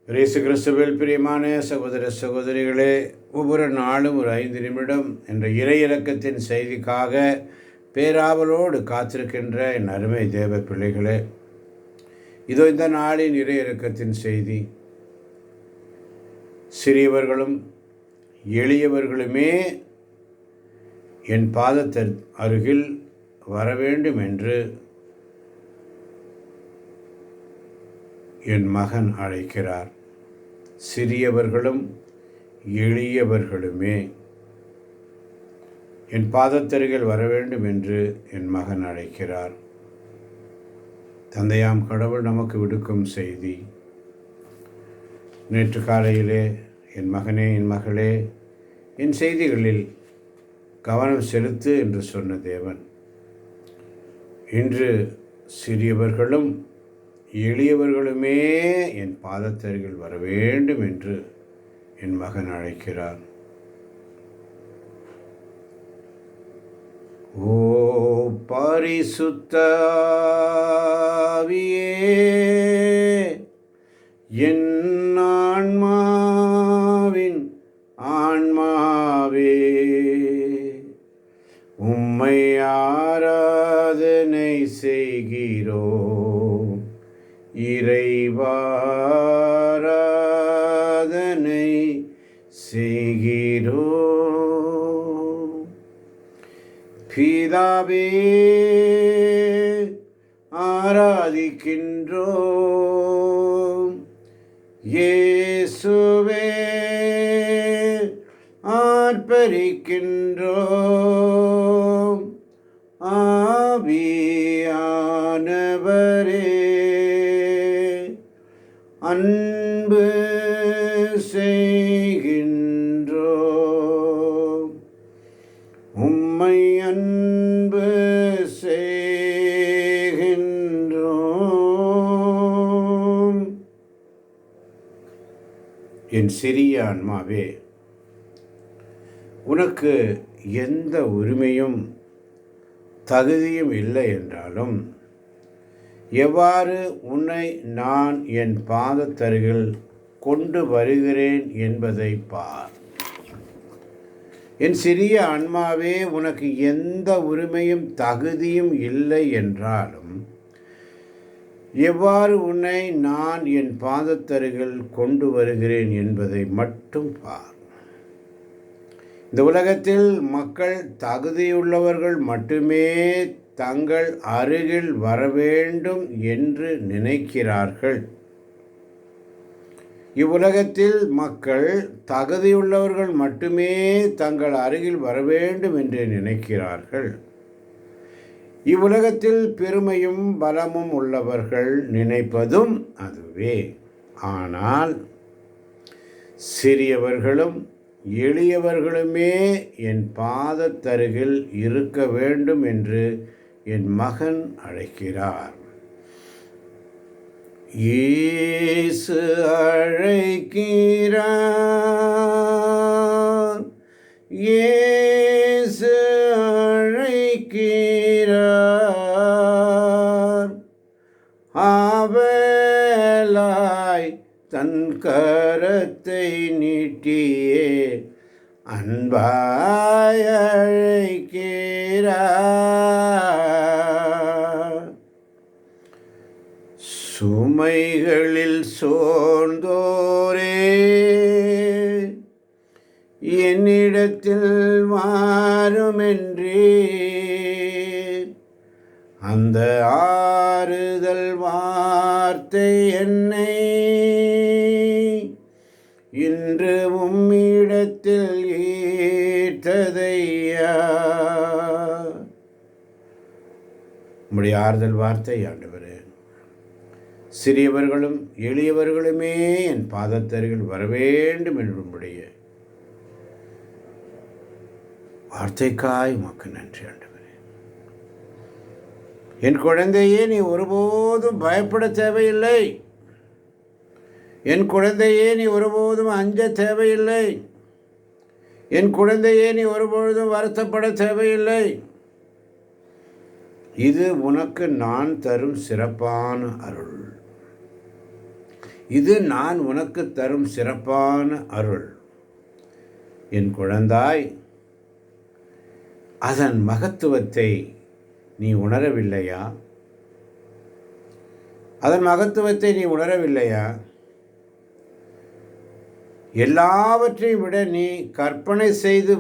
இயேசு கிறிஸ்துவில் பிரியமான சகோதர சகோதரிகளே, ஒவ்வொரு நாளும் ஒரு 5 நிமிடம் என்ற இறை இலக்கத்தின் செய்திக்காக பேராவலோடு காத்திருக்கின்ற என் அருமை தேவ பிள்ளைகளே, இதோ இந்த நாளின் இறை இலக்கத்தின் செய்தி. சிறியவர்களும் எளியவர்களுமே என் பாதத்தின் அருகில் வர வேண்டும் என்று என் மகன் அழைக்கிறார். சிறியவர்களும் எளியவர்களுமே என் பாதத்தருகில் வர வேண்டும் என்று என் மகன் அழைக்கிறார். தந்தையாம் கடவுள் நமக்கு விடுக்கும் செய்தி. நேற்று காலையிலே என் மகனே, என் மகளே, என் செய்திகளில் கவனம் செலுத்து என்று சொன்ன தேவன் இன்று சிறியவர்களும் எளியவர்களுமே என் பாதத்தருகில் வர வேண்டும் என்று என் மகன் அழைக்கிறார். ஓ பரிசுத்த ஆவியே, என் ஆன்மாவின் ஆன்மாவே, உம்மை ஆராதனை செய்கிறோம். இறைவாராதனை செய்கிறோம். பிதாவே ஆராதிக்கின்றோம். இயேசுவே ஆர்ப்பரிக்கின்றோம். ஆவியானவரே அன்பு செய்கின்றோம். உம்மை அன்பு செய்கின்றோம். என் சிறிய ஆன்மாவே, உனக்கு எந்த உரிமையும் தகுதியும் இல்லை என்றாலும் எவ்வாறு உன்னை நான் என் பாதத்தருகில் கொண்டு வருகிறேன் என்பதை பார். என் சிறிய ஆன்மாவே, உனக்கு எந்த உரிமையும் தகுதியும் இல்லை என்றாலும் எவ்வாறு உன்னை நான் என் பாதத்தருகில் கொண்டு வருகிறேன் என்பதை மட்டும் பார். இந்த உலகத்தில் மக்கள் தகுதியுள்ளவர்கள் மட்டுமே தங்கள் அருகில் வர வேண்டும் என்று நினைக்கிறார்கள். இவ்வுலகத்தில் மக்கள் தகுதியுள்ளவர்கள் மட்டுமே தங்கள் அருகில் வர வேண்டும் என்று நினைக்கிறார்கள். இவ்வுலகத்தில் பெருமையும் பலமும் உள்ளவர்கள் நினைப்பதும் அதுவே. ஆனால் சிறியவர்களும் எளியவர்களுமே என் பாதத்தருகில் இருக்க வேண்டும் என்று என் மகன் அழைக்கிறார். இயேசு அழைக்கிறார். இயேசு அழைக்கிறார். ஆவலாய் தன் கரத்தை நீட்டியே அன்பாய் அழைக்கிறார். சுமைகளில் சோர்ந்தோரே, என்னிடத்தில் வாருமென்றே அந்த ஆறுதல் வார்த்தை என்னை இன்று உம்மிடத்தில் ஈர்த்ததையா. உம்முடைய ஆறுதல் வார்த்தை ஆண்டவரே, சிறியவர்களும் எளியவர்களுமே என் பாதத்தருகில் வர வேண்டும் என்று உம்முடைய வார்த்தைக்காய் உமக்கு நன்றி ஆண்டவரே. என் குழந்தையே, நீ ஒருபோதும் பயப்பட தேவையில்லை. என் குழந்தையே, நீ ஒருபோதும் அஞ்ச தேவையில்லை. என் குழந்தையே, நீ ஒருபொழுதும் வருத்தப்பட தேவையில்லை. இது உனக்கு நான் தரும் சிறப்பான அருள். இது நான் உனக்கு தரும் சிறப்பான அருள். என் குழந்தாய், அதன் மகத்துவத்தை நீ உணரவில்லையா? அதன் மகத்துவத்தை நீ உணரவில்லையா? எல்லாவற்றையும் விட நீ கற்பனை செய்து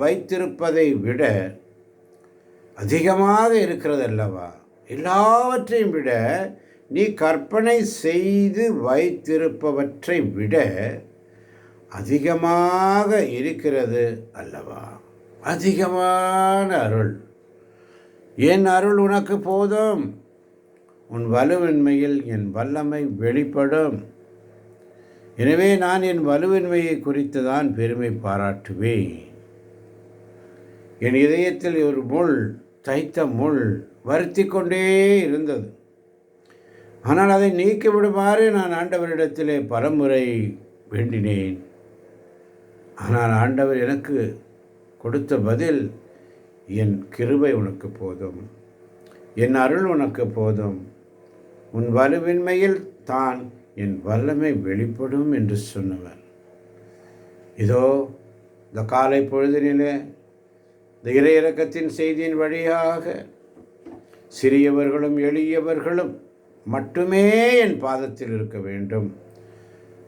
வைத்திருப்பதை விட அதிகமாக இருக்கிறது அல்லவா? எல்லாவற்றையும் விட நீ கற்பனை செய்து வைத்திருப்பவற்றை விட அதிகமாக இருக்கிறது அல்லவா? அதிகமான அருள். என் அருள் உனக்கு போதும், உன் வலுவின்மையில் என் வல்லமை வெளிப்படும். எனவே நான் என் வலுவின்மையை குறித்து தான் பெருமை பாராட்டுவேன். என் இதயத்தில் ஒரு முள், தைத்த முள் வருத்தி கொண்டே இருந்தது. ஆனால் அதை நீக்கிவிடுமாறு நான் ஆண்டவரிடத்திலே பலமுறை வேண்டினேன். ஆனால் ஆண்டவர் எனக்கு கொடுத்த பதில், என் கிருபை உனக்கு போதும், என் அருள் உனக்கு போதும், உன் வலுவின்மையில் தான் என் வல்லமை வெளிப்படும் என்று சொன்னவர். இதோ இந்த காலை பொழுதினிலே இந்த இறையிறக்கத்தின் செய்தியின் வழியாக சிறியவர்களும் எளியவர்களும் மட்டுமே என் பாதத்தில் இருக்க வேண்டும்,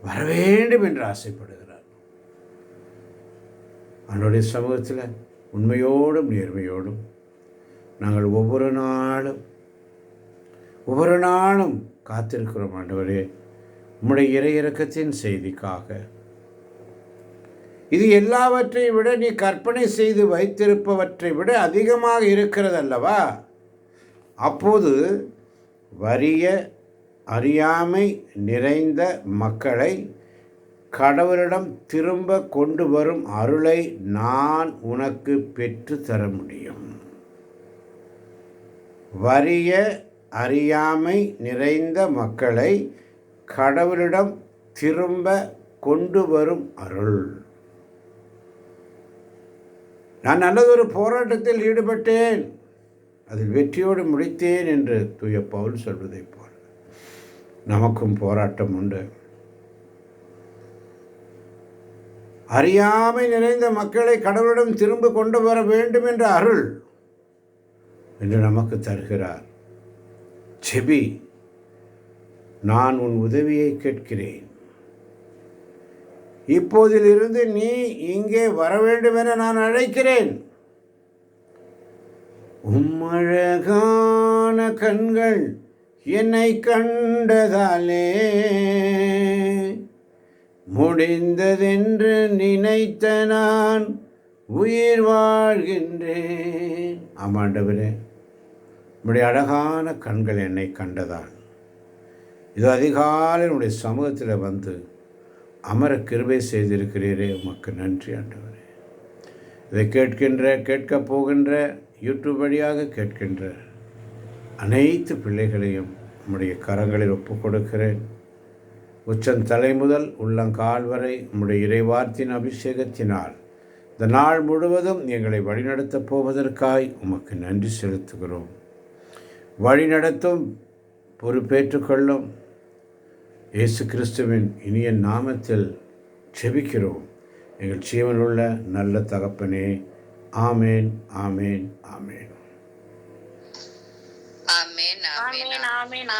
வர வேண்டும் என்று ஆசைப்படுகிறார். அவனுடைய சமூகத்தில் உண்மையோடும் நேர்மையோடும் நாங்கள் ஒவ்வொரு நாளும் காத்திருக்கிறோம். ஆண்டவரே, உம்முடைய இறையிறக்கத்தின் செய்திக்காக. இது எல்லாவற்றையும் விட நீ கற்பனை செய்து வைத்திருப்பவற்றை விட அதிகமாக இருக்கிறது அல்லவா? அப்போது வறிய அறியாமை நிறைந்த மக்களை கடவுளிடம் திரும்ப கொண்டு வரும் அருளை நான் உனக்கு பெற்று தர முடியும். வறிய அறியாமை நிறைந்த மக்களை கடவுளிடம் திரும்ப கொண்டு வரும் அருள். நான் நல்லதொரு போராட்டத்தில் ஈடுபட்டேன், அதில் வெற்றியோடு முடித்தேன் என்று தூய பவுல் சொல்வதைப் போல நமக்கும் போராட்டம் உண்டு. அறியாமை நிறைந்த மக்களை கடவுளிடம் திரும்ப கொண்டு வர வேண்டும் என்ற அருள் என்று நமக்கு தருகிறார். செபி, நான் உன் உதவியை கேட்கிறேன். இப்போதிலிருந்து நீ இங்கே வர வேண்டும் என நான் அழைக்கிறேன். உம்மழகான கண்கள் என்னை கண்டதாலே முடிந்ததென்று நினைத்த நான் உயிர் வாழ்கின்றேன். ஆமாண்டவரே, உம்முடைய அழகான கண்கள் என்னை கண்டதால் இது அதிகாலை உடைய சமூகத்தில் வந்து அமர கிருபை செய்திருக்கிறீரே, உமக்கு நன்றி ஆண்டவரே. இதை கேட்கப் போகின்ற யூடியூப் வழியாக கேட்கின்ற அனைத்து பிள்ளைகளையும் உம்முடைய கரங்களில் ஒப்புக் கொடுக்கிறேன். உச்சந்தலை முதல் உள்ளங்கால் வரை உம்முடைய இறைவார்த்தின் அபிஷேகத்தினால் இந்த நாள் முழுவதும் எங்களை வழிநடத்தப் போவதற்காய் உமக்கு நன்றி செலுத்துகிறோம். வழிநடத்தும் பொறுப்பேற்றுக்கொள்ளும் இயேசு கிறிஸ்துவின் இனிய நாமத்தில் ஜெபிக்கிறோம் எங்கள் ஜீவனுள்ள நல்ல தகப்பனே. ஆமேன், ஆமேன், ஆமேன். ஆமேன், ஆமேன், ஆமேன், ஆமேன்.